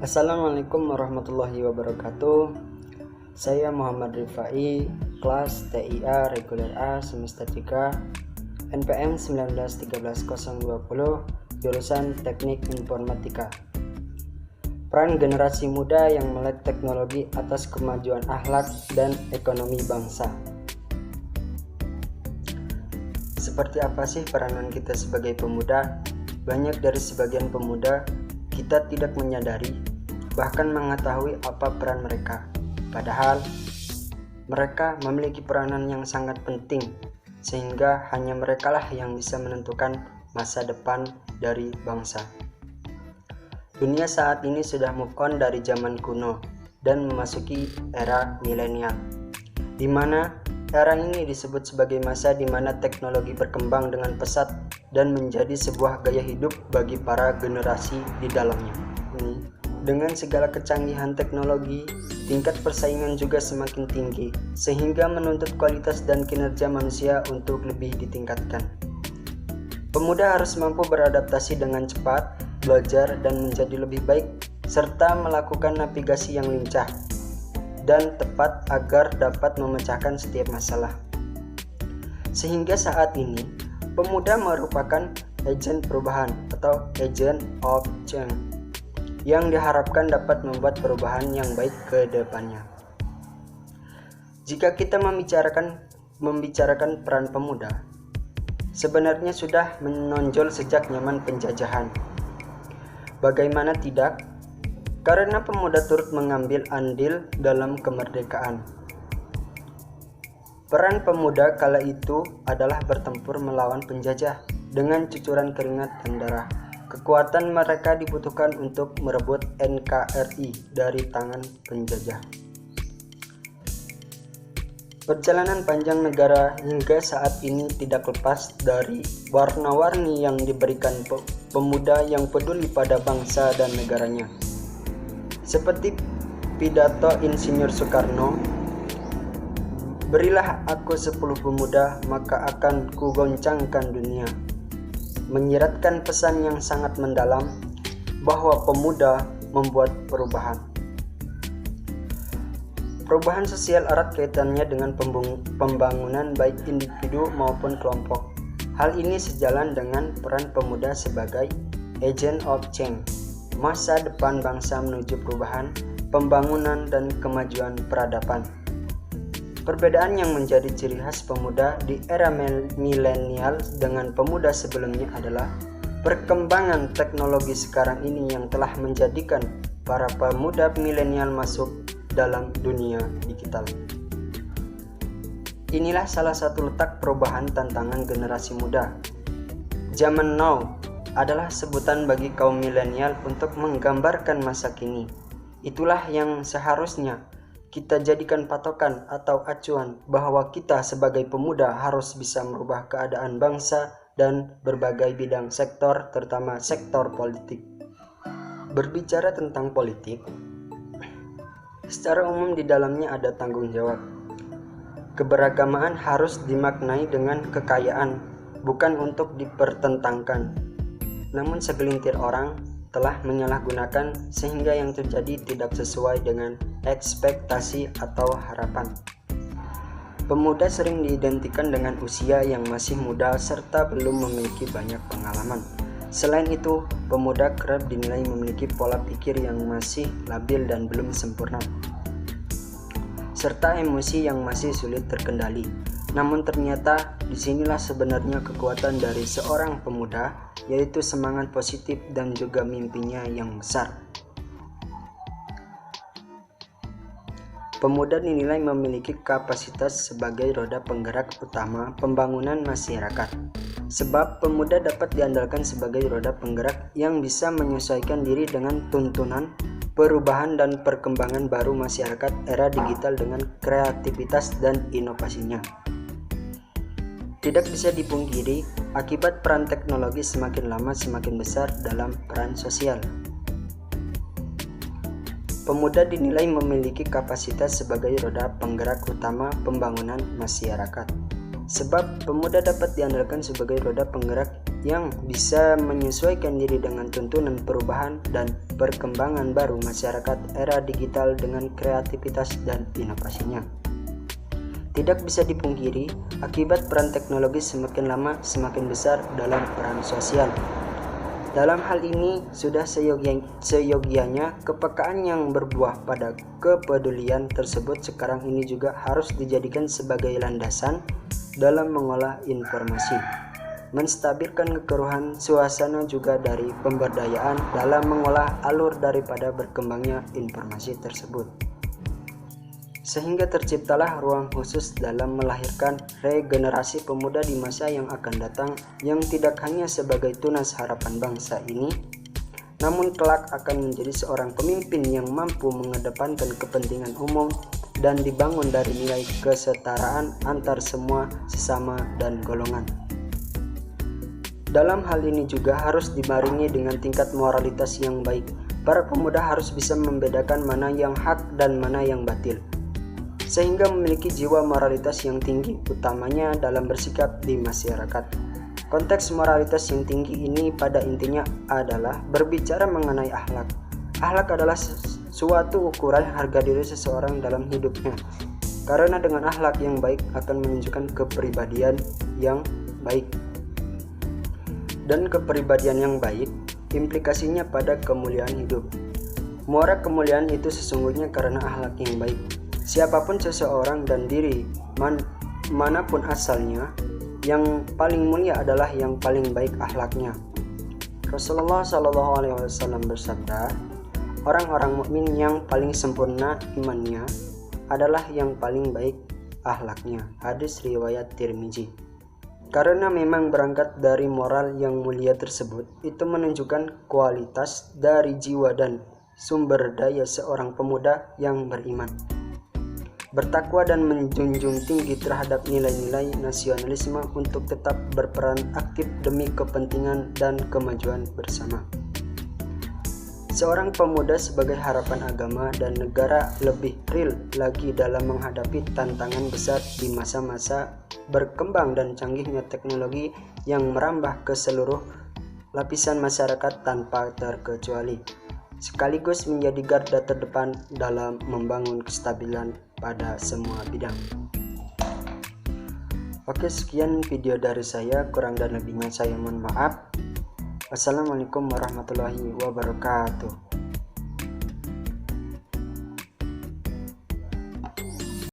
Assalamualaikum warahmatullahi wabarakatuh. Saya Muhammad Rifai, kelas TIA Reguler A semester 3, NPM 1913020, jurusan Teknik Informatika. Peran generasi muda yang melek teknologi atas kemajuan akhlak dan ekonomi bangsa. Seperti apa sih peranan kita sebagai pemuda? Banyak dari sebagian pemuda kita tidak menyadari, bahkan mengetahui apa peran mereka. Padahal mereka memiliki peranan yang sangat penting, sehingga hanya merekalah yang bisa menentukan masa depan dari bangsa. Dunia saat ini sudah move on dari zaman kuno dan memasuki era milenial, di mana era ini disebut sebagai masa di mana teknologi berkembang dengan pesat dan menjadi sebuah gaya hidup bagi para generasi di dalamnya. Dengan segala kecanggihan teknologi, tingkat persaingan juga semakin tinggi, sehingga menuntut kualitas dan kinerja manusia untuk lebih ditingkatkan. Pemuda harus mampu beradaptasi dengan cepat, belajar dan menjadi lebih baik, serta melakukan navigasi yang lincah dan tepat agar dapat memecahkan setiap masalah. Sehingga saat ini, pemuda merupakan agen perubahan atau agent of change yang diharapkan dapat membuat perubahan yang baik ke depannya. Jika kita membicarakan peran pemuda, sebenarnya sudah menonjol sejak zaman penjajahan. Bagaimana tidak? Karena pemuda turut mengambil andil dalam kemerdekaan. Peran pemuda kala itu adalah bertempur melawan penjajah dengan cucuran keringat dan darah. Kekuatan mereka dibutuhkan untuk merebut NKRI dari tangan penjajah. Perjalanan panjang negara hingga saat ini tidak lepas dari warna-warni yang diberikan pemuda yang peduli pada bangsa dan negaranya. Seperti pidato Insinyur Soekarno, "Berilah aku 10 pemuda, maka akan kugoncangkan dunia." Menyiratkan pesan yang sangat mendalam bahwa pemuda membuat perubahan. Perubahan sosial erat kaitannya dengan pembangunan baik individu maupun kelompok. Hal ini sejalan dengan peran pemuda sebagai agent of change. Masa depan bangsa menuju perubahan, pembangunan, dan kemajuan peradaban. Perbedaan yang menjadi ciri khas pemuda di era milenial dengan pemuda sebelumnya adalah perkembangan teknologi sekarang ini yang telah menjadikan para pemuda milenial masuk dalam dunia digital. Inilah salah satu letak perubahan tantangan generasi muda. Zaman now adalah sebutan bagi kaum milenial untuk menggambarkan masa kini. Itulah yang seharusnya kita jadikan patokan atau acuan bahwa kita sebagai pemuda harus bisa merubah keadaan bangsa dan berbagai bidang sektor, terutama sektor politik. Berbicara tentang politik, secara umum di dalamnya ada tanggung jawab. Keberagamaan harus dimaknai dengan kekayaan, bukan untuk dipertentangkan. Namun segelintir orang telah menyalahgunakan sehingga yang terjadi tidak sesuai dengan ekspektasi atau harapan. Pemuda sering diidentikan dengan usia yang masih muda serta belum memiliki banyak pengalaman. Selain itu, pemuda kerap dinilai memiliki pola pikir yang masih labil dan belum sempurna, serta emosi yang masih sulit terkendali. Namun ternyata disinilah sebenarnya kekuatan dari seorang pemuda, yaitu semangat positif dan juga mimpinya yang besar. Pemuda dinilai memiliki kapasitas sebagai roda penggerak utama pembangunan masyarakat. Sebab pemuda dapat diandalkan sebagai roda penggerak yang bisa menyesuaikan diri dengan tuntunan perubahan dan perkembangan baru masyarakat era digital dengan kreativitas dan inovasinya. Tidak bisa dipungkiri, akibat peran teknologi semakin lama semakin besar dalam peran sosial. Pemuda dinilai memiliki kapasitas sebagai roda penggerak utama pembangunan masyarakat. Sebab pemuda dapat diandalkan sebagai roda penggerak yang bisa menyesuaikan diri dengan tuntunan perubahan dan perkembangan baru masyarakat era digital dengan kreativitas dan inovasinya. Tidak bisa dipungkiri, akibat peran teknologi semakin lama semakin besar dalam peran sosial. Dalam hal ini, sudah seyogianya kepekaan yang berbuah pada kepedulian tersebut sekarang ini juga harus dijadikan sebagai landasan dalam mengolah informasi, menstabilkan kekeruhan suasana juga dari pemberdayaan dalam mengolah alur daripada berkembangnya informasi tersebut. Sehingga terciptalah ruang khusus dalam melahirkan regenerasi pemuda di masa yang akan datang yang tidak hanya sebagai tunas harapan bangsa ini, namun kelak akan menjadi seorang pemimpin yang mampu mengedepankan kepentingan umum dan dibangun dari nilai kesetaraan antar semua sesama dan golongan. Dalam hal ini juga harus dibarengi dengan tingkat moralitas yang baik. Para pemuda harus bisa membedakan mana yang hak dan mana yang batil, sehingga memiliki jiwa moralitas yang tinggi, utamanya dalam bersikap di masyarakat. Konteks moralitas yang tinggi ini pada intinya adalah berbicara mengenai akhlak. Akhlak adalah suatu ukuran harga diri seseorang dalam hidupnya, karena dengan akhlak yang baik akan menunjukkan kepribadian yang baik. Dan kepribadian yang baik implikasinya pada kemuliaan hidup. Muara kemuliaan itu sesungguhnya karena akhlak yang baik. Siapapun seseorang dan diri manapun asalnya, yang paling mulia adalah yang paling baik akhlaknya. Rasulullah SAW bersabda, orang-orang mukmin yang paling sempurna imannya adalah yang paling baik akhlaknya. Hadis riwayat Tirmizi. Karena memang berangkat dari moral yang mulia tersebut, itu menunjukkan kualitas dari jiwa dan sumber daya seorang pemuda yang beriman, bertakwa dan menjunjung tinggi terhadap nilai-nilai nasionalisme untuk tetap berperan aktif demi kepentingan dan kemajuan bersama. Seorang pemuda sebagai harapan agama dan negara lebih real lagi dalam menghadapi tantangan besar di masa-masa berkembang dan canggihnya teknologi yang merambah ke seluruh lapisan masyarakat tanpa terkecuali, sekaligus menjadi garda terdepan dalam membangun kestabilan pada semua bidang. Oke, sekian video dari saya, kurang dan lebihnya saya mohon maaf. Wassalamualaikum warahmatullahi wabarakatuh.